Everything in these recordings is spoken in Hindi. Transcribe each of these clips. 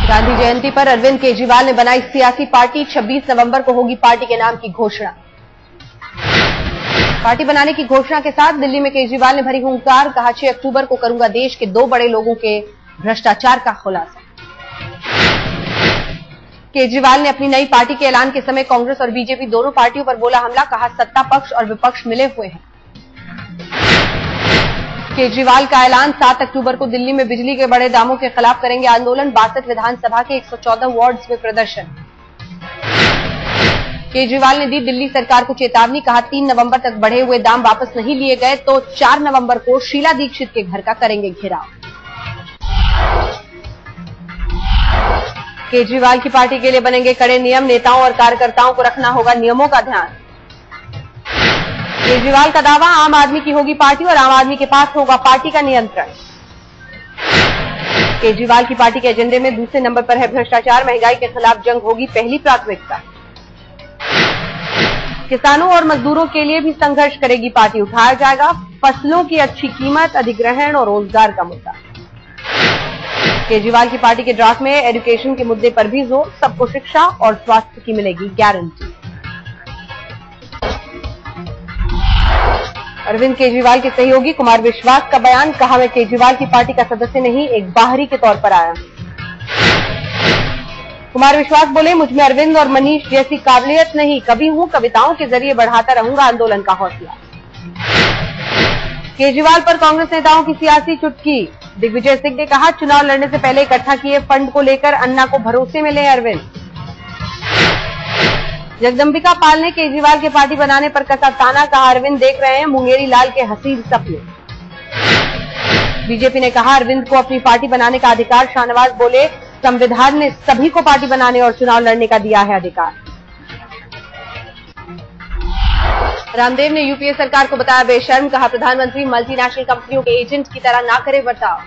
गांधी जयंती पर अरविंद केजरीवाल ने बनाई सियासी पार्टी। 26 नवंबर को होगी पार्टी के नाम की घोषणा। पार्टी बनाने की घोषणा के साथ दिल्ली में केजरीवाल ने भरी हुंकार। कहा 6 अक्टूबर को करूंगा देश के 2 बड़े लोगों के भ्रष्टाचार का खुलासा। केजरीवाल ने अपनी नई पार्टी के ऐलान के समय कांग्रेस और बीजेपी दोनों पार्टियों पर बोला हमला। कहा सत्ता पक्ष और विपक्ष मिले हुए हैं। केजरीवाल का ऐलान 7 अक्टूबर को दिल्ली में बिजली के बढ़े दामों के खिलाफ करेंगे आंदोलन। 62 विधानसभा के 114 वार्ड्स में प्रदर्शन। केजरीवाल ने दी दिल्ली सरकार को चेतावनी। कहा 3 नवंबर तक बढ़े हुए दाम वापस नहीं लिए गए तो 4 नवंबर को शीला दीक्षित के घर का करेंगे घेराव। केजरीवाल की पार्टी के लिए बनेंगे कड़े नियम। नेताओं और कार्यकर्ताओं को रखना होगा नियमों का ध्यान। केजरीवाल का दावा आम आदमी की होगी पार्टी और आम आदमी के पास होगा पार्टी का नियंत्रण। केजरीवाल की पार्टी के एजेंडे में दूसरे नंबर पर है भ्रष्टाचार। महंगाई के खिलाफ जंग होगी पहली प्राथमिकता। किसानों और मजदूरों के लिए भी संघर्ष करेगी पार्टी। उठाया जाएगा फसलों की अच्छी कीमत, अधिग्रहण और रोजगार का मुद्दा। केजरीवाल की पार्टी के ड्राफ्ट में एजुकेशन के मुद्दे पर भी जोर। सबको शिक्षा और स्वास्थ्य की मिलेगी गारंटी। अरविंद केजरीवाल के सहयोगी कुमार विश्वास का बयान। कहा मैं केजरीवाल की पार्टी का सदस्य नहीं, एक बाहरी के तौर पर आया। कुमार विश्वास बोले मुझमें अरविंद और मनीष जैसी काबिलियत नहीं, कवि हूं, कविताओं के जरिए बढ़ाता रहूंगा आंदोलन का हौसला। केजरीवाल पर कांग्रेस नेताओं की सियासी चुटकी। दिग्विजय सिंह ने कहा चुनाव लड़ने से पहले इकट्ठा किए फंड को लेकर अन्ना को भरोसे में ले अरविंद। जगदंबिका पाल ने केजरीवाल के पार्टी बनाने पर कसा ताना। कहा अरविंद देख रहे हैं मुंगेरी लाल के हसीन सपने। बीजेपी ने कहा अरविंद को अपनी पार्टी बनाने का अधिकार। शाहनवाज बोले संविधान ने सभी को पार्टी बनाने और चुनाव लड़ने का दिया है अधिकार। रामदेव ने यूपीए सरकार को बताया बेशर्म। कहा प्रधानमंत्री मल्टीनेशनल कंपनियों के एजेंट की तरह ना करे बर्ताव।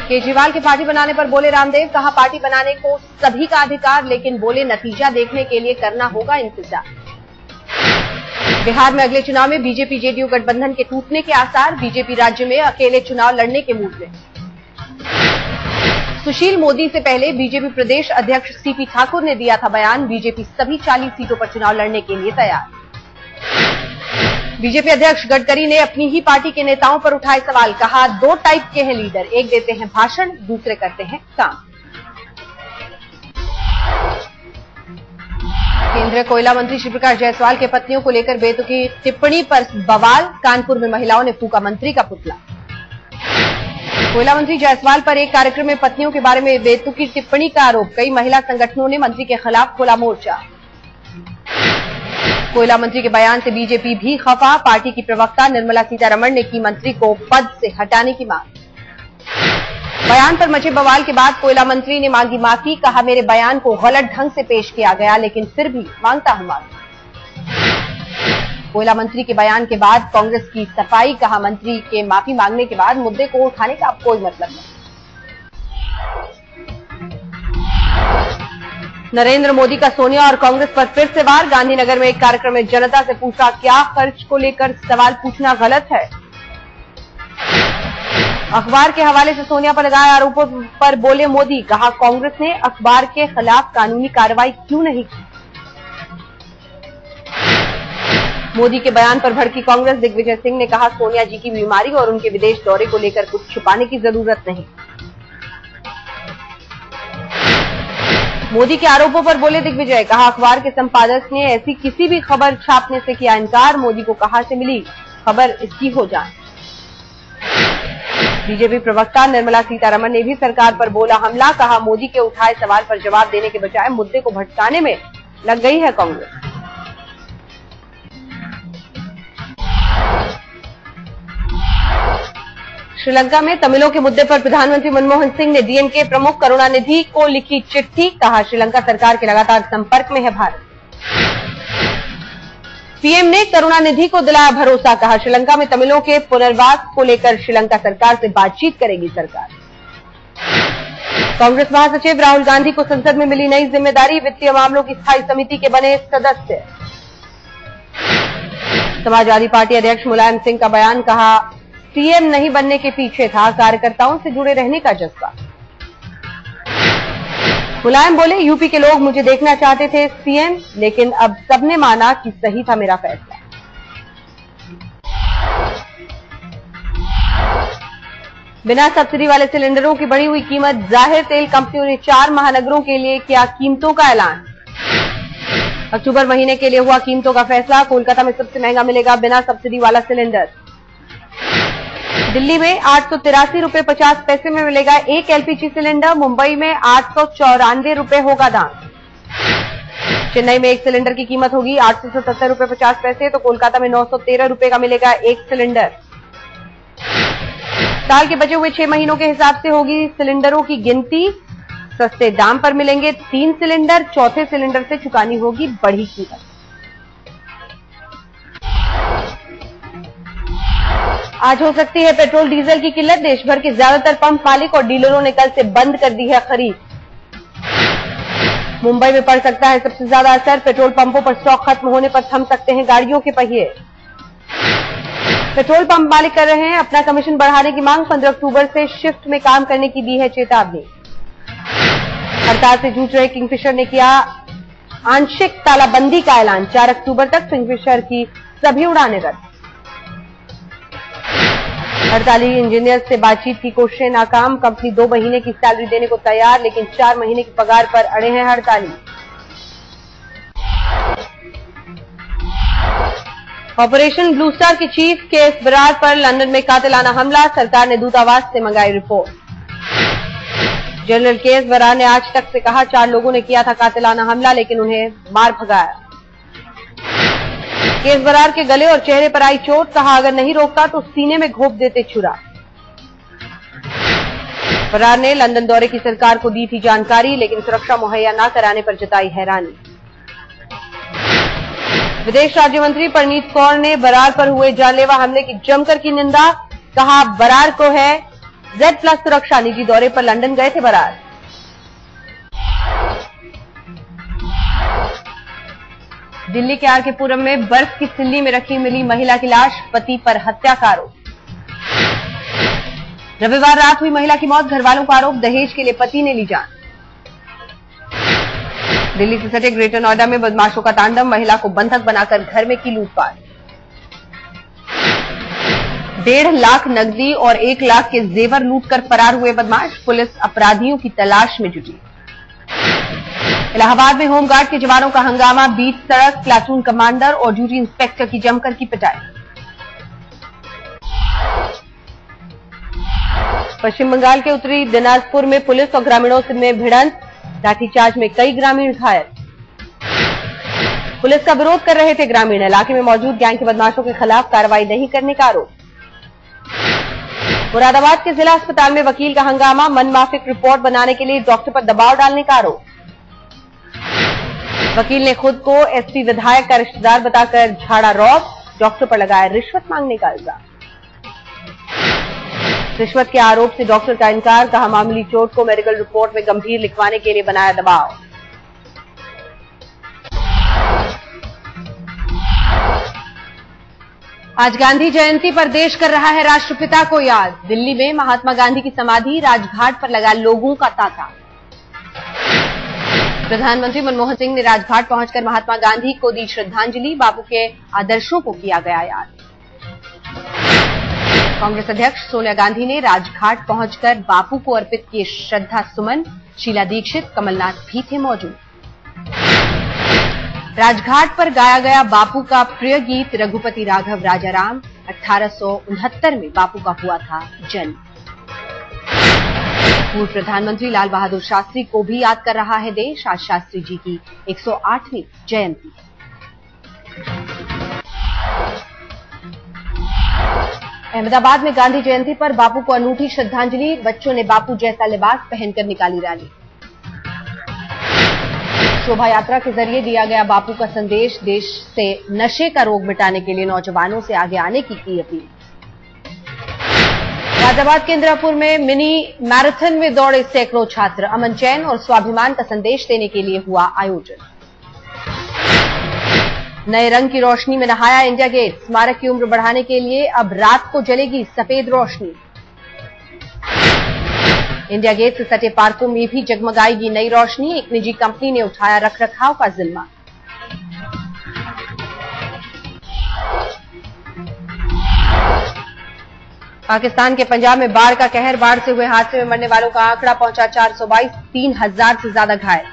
केजरीवाल के पार्टी बनाने पर बोले रामदेव। कहा पार्टी बनाने को सभी का अधिकार, लेकिन बोले नतीजा देखने के लिए करना होगा इंतजार। बिहार में अगले चुनाव में बीजेपी जेडीयू गठबंधन के टूटने के आसार। बीजेपी राज्य में अकेले चुनाव लड़ने के मूड में। सुशील मोदी से पहले बीजेपी प्रदेश अध्यक्ष सीपी ठाकुर ने दिया था बयान। बीजेपी सभी 40 सीटों पर चुनाव लड़ने के लिए तैयार। बीजेपी अध्यक्ष गडकरी ने अपनी ही पार्टी के नेताओं पर उठाए सवाल। कहा 2 टाइप के हैं लीडर, एक देते हैं भाषण, दूसरे करते हैं काम। केंद्रीय कोयला मंत्री श्री प्रकाश जायसवाल के पत्नियों को लेकर बेतुकी टिप्पणी पर बवाल। कानपुर में महिलाओं ने फूका मंत्री का पुतला। कोयला मंत्री जायसवाल पर एक कार्यक्रम में पत्नियों के बारे में बेतुकी टिप्पणी का आरोप। कई महिला संगठनों ने मंत्री के खिलाफ खोला मोर्चा। कोयला मंत्री के बयान से बीजेपी भी खफा। पार्टी की प्रवक्ता निर्मला सीतारमण ने की मंत्री को पद से हटाने की मांग। बयान पर मचे बवाल के बाद कोयला मंत्री ने मांगी माफी। कहा मेरे बयान को गलत ढंग से पेश किया गया, लेकिन फिर भी मांगता हूं माफी। कोयला मंत्री के बयान के बाद कांग्रेस की सफाई। कहा मंत्री के माफी मांगने के बाद मुद्दे को उठाने का अब कोई मतलब नहीं। नरेंद्र मोदी का सोनिया और कांग्रेस पर फिर से वार। गांधीनगर में एक कार्यक्रम में जनता से पूछा क्या खर्च को लेकर सवाल पूछना गलत है। अखबार के हवाले से सोनिया पर लगाए आरोपों पर बोले मोदी। कहा कांग्रेस ने अखबार के खिलाफ कानूनी कार्रवाई क्यों नहीं की। मोदी के बयान पर भड़की कांग्रेस। दिग्विजय सिंह ने कहा सोनिया जी की बीमारी और उनके विदेश दौरे को लेकर कुछ छुपाने की जरूरत नहीं। मोदी के आरोपों पर बोले दिग्विजय। कहा अखबार के संपादक ने ऐसी किसी भी खबर छापने से किया इनकार। मोदी को कहां से मिली खबर, इसकी हो जाए। बीजेपी प्रवक्ता निर्मला सीतारमण ने भी सरकार पर बोला हमला। कहा मोदी के उठाए सवाल पर जवाब देने के बजाय मुद्दे को भटकाने में लग गई है कांग्रेस। श्रीलंका में तमिलों के मुद्दे पर प्रधानमंत्री मनमोहन सिंह ने डीएमके प्रमुख करुणानिधि को लिखी चिट्ठी। कहा श्रीलंका सरकार के लगातार संपर्क में है भारत। पीएम ने करुणानिधि को दिलाया भरोसा। कहा श्रीलंका में तमिलों के पुनर्वास को लेकर श्रीलंका सरकार से बातचीत करेगी सरकार। कांग्रेस महासचिव राहुल गांधी को संसद में मिली नई जिम्मेदारी। वित्तीय मामलों की स्थायी समिति के बने सदस्य। समाजवादी पार्टी अध्यक्ष मुलायम सिंह का बयान। कहा सीएम नहीं बनने के पीछे था कार्यकर्ताओं से जुड़े रहने का जज्बा। मुलायम बोले, यूपी के लोग मुझे देखना चाहते थे सीएम, लेकिन अब सबने माना कि सही था मेरा फैसला। बिना सब्सिडी वाले सिलेंडरों की बढ़ी हुई कीमत जाहिर, तेल कंपनियों ने 4 महानगरों के लिए किया कीमतों का ऐलान। अक्टूबर महीने के लिए हुआ कीमतों का फैसला। कोलकाता में सबसे महंगा मिलेगा बिना सब्सिडी वाला सिलेंडर। दिल्ली में 883 रुपए 50 पैसे में मिलेगा एक एलपीजी सिलेंडर। मुंबई में 894 रुपए होगा दाम। चेन्नई में एक सिलेंडर की कीमत होगी 877 रुपए 50 पैसे, तो कोलकाता में 913 रुपए का मिलेगा एक सिलेंडर। साल के बचे हुए 6 महीनों के हिसाब से होगी सिलेंडरों की गिनती। सस्ते दाम पर मिलेंगे 3 सिलेंडर। चौथे सिलेंडर से चुकानी होगी बढ़ी कीमत। आज हो सकती है पेट्रोल डीजल की किल्लत। देश भर के ज्यादातर पंप मालिक और डीलरों ने कल से बंद कर दी है खरीद। मुंबई में पड़ सकता है सबसे ज्यादा असर। पेट्रोल पंपों पर स्टॉक खत्म होने पर थम सकते हैं गाड़ियों के पहिए। पेट्रोल पंप मालिक कर रहे हैं अपना कमीशन बढ़ाने की मांग। 15 अक्टूबर से शिफ्ट में काम करने की दी है चेतावनी। हड़ताल से जूझ रहे किंगफिशर ने किया आंशिक तालाबंदी का ऐलान। 4 अक्टूबर तक किंगफिशर की सभी उड़ानें रद्द। हड़ताली इंजीनियर से बातचीत की कोशिशें नाकाम। कंपनी 2 महीने की सैलरी देने को तैयार, लेकिन 4 महीने की पगार पर अड़े हैं हड़ताली। ऑपरेशन ब्लू स्टार के चीफ केएस बरार पर लंदन में कातिलाना हमला। सरकार ने दूतावास से मंगाई रिपोर्ट। जनरल केएस बरार ने आज तक से कहा 4 लोगों ने किया था कातिलाना हमला, लेकिन उन्हें मार भगाया। केएस बरार के गले और चेहरे पर आई चोट। कहा अगर नहीं रोकता तो सीने में घोंप देते छुरा। बरार ने लंदन दौरे की सरकार को दी थी जानकारी, लेकिन सुरक्षा मुहैया न कराने पर जताई हैरानी। विदेश राज्य मंत्री परनीत कौर ने बरार पर हुए जानलेवा हमले की जमकर की निंदा। कहा बरार को है Z+ सुरक्षा। निजी दौरे पर लंदन गए थे बरार। दिल्ली के आर के पुरम में बर्फ की सिल्ली में रखी मिली महिला की लाश। पति पर हत्या का आरोप। रविवार रात हुई महिला की मौत। घरवालों का आरोप दहेज के लिए पति ने ली जान। दिल्ली से सटे ग्रेटर नोएडा में बदमाशों का तांडव। महिला को बंधक बनाकर घर में की लूटपाट। 1.5 लाख नकदी और 1 लाख के जेवर लूटकर फरार हुए बदमाश। पुलिस अपराधियों की तलाश में जुटी। इलाहाबाद में होमगार्ड के जवानों का हंगामा। बीच सड़क प्लाटून कमांडर और ड्यूटी इंस्पेक्टर की जमकर की पिटाई। पश्चिम बंगाल के उत्तरी दिनाजपुर में पुलिस और ग्रामीणों में भिड़ंत। लाठीचार्ज में कई ग्रामीण घायल। पुलिस का विरोध कर रहे थे ग्रामीण। इलाके में मौजूद गैंग के बदमाशों के खिलाफ कार्रवाई नहीं करने का आरोप। मुरादाबाद के जिला अस्पताल में वकील का हंगामा। मनमाफिक रिपोर्ट बनाने के लिए डॉक्टर पर दबाव डालने का आरोप। वकील ने खुद को एसपी विधायक का रिश्तेदार बताकर झाड़ा रौब। डॉक्टर पर लगाया रिश्वत मांगने का इल्जाम। रिश्वत के आरोप से डॉक्टर का इनकार। कहा मामूली चोट को मेडिकल रिपोर्ट में गंभीर लिखवाने के लिए बनाया दबाव। आज गांधी जयंती पर देश कर रहा है राष्ट्रपिता को याद। दिल्ली में महात्मा गांधी की समाधि राजघाट पर लगा लोगों का तांता। प्रधानमंत्री मनमोहन सिंह ने राजघाट पहुंचकर महात्मा गांधी को दी श्रद्धांजलि। बापू के आदर्शों को किया गया याद। कांग्रेस अध्यक्ष सोनिया गांधी ने राजघाट पहुंचकर बापू को अर्पित किए श्रद्धा सुमन। शीला दीक्षित, कमलनाथ भी थे मौजूद। राजघाट पर गाया गया बापू का प्रिय गीत रघुपति राघव राजाराम। 1869 में बापू का हुआ था जन्म। पूर्व प्रधानमंत्री लाल बहादुर शास्त्री को भी याद कर रहा है देश। आज शास्त्री जी की 108वीं जयंती। अहमदाबाद में गांधी जयंती पर बापू को अनूठी श्रद्धांजलि। बच्चों ने बापू जैसा लिबास पहनकर निकाली रैली। शोभा यात्रा के जरिए दिया गया बापू का संदेश। देश से नशे का रोग मिटाने के लिए नौजवानों से आगे आने की अपील। गाजियाबाद के इंदिरापुर में मिनी मैराथन में दौड़े सैकड़ों छात्र। अमन चैन और स्वाभिमान का संदेश देने के लिए हुआ आयोजन। नए रंग की रोशनी में नहाया इंडिया गेट। स्मारक की उम्र बढ़ाने के लिए अब रात को जलेगी सफेद रोशनी। इंडिया गेट से सटे पार्कों में भी जगमगाएगी नई रोशनी। एक निजी कंपनी ने उठाया रखरखाव का जिम्मा। पाकिस्तान के पंजाब में बाढ़ का कहर। बाढ़ से हुए हादसे में मरने वालों का आंकड़ा पहुंचा 422, 3000 से ज्यादा घायल।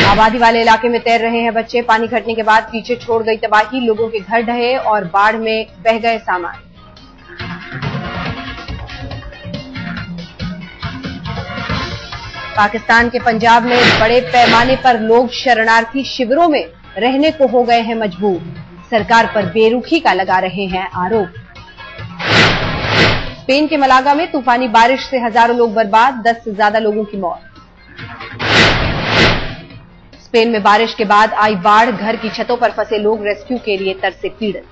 आबादी वाले इलाके में तैर रहे हैं बच्चे। पानी घटने के बाद पीछे छोड़ गई तबाही। लोगों के घर ढहे और बाढ़ में बह गए सामान। पाकिस्तान के पंजाब में बड़े पैमाने पर लोग शरणार्थी शिविरों में रहने को हो गए हैं मजबूर। सरकार पर बेरुखी का लगा रहे हैं आरोप। स्पेन के मलागा में तूफानी बारिश से हजारों लोग बर्बाद, 10 से ज्यादा लोगों की मौत। स्पेन में बारिश के बाद आई बाढ़। घर की छतों पर फंसे लोग रेस्क्यू के लिए तरसे पीड़ित।